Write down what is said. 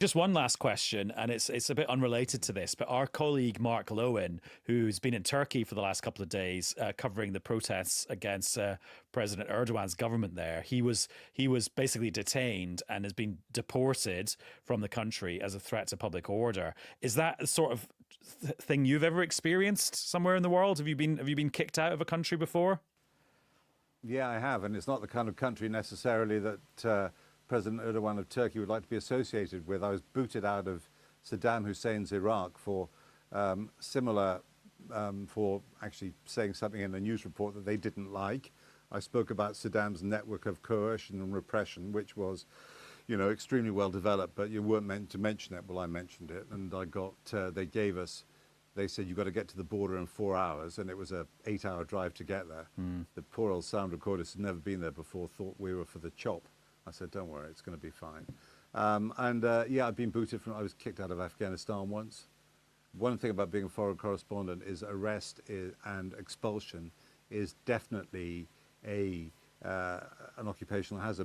Just one last question, and it's a bit unrelated to this, but our colleague Mark Lowen, who's been in Turkey for the last couple of days covering the protests against President Erdogan's government there, he was basically detained and has been deported from the country as a threat to public order. Is that the sort of thing you've ever experienced somewhere in the world? Have you been kicked out of a country before? Yeah, I have, and it's not the kind of country necessarily that President Erdogan of Turkey would like to be associated with. I was booted out of Saddam Hussein's Iraq for similar, for actually saying something in a news report that they didn't like. I spoke about Saddam's network of coercion and repression, which was, you know, extremely well developed, but you weren't meant to mention it. Well, I mentioned it, and I got, they said, you've got to get to the border in 4 hours, and it was a 8-hour drive to get there. The poor old sound recorders had never been there before, thought we were for the chop. I said, don't worry, it's going to be fine. Yeah, I've been booted from, I was kicked out of Afghanistan once. One thing about being a foreign correspondent is arrest and expulsion is definitely an occupational hazard.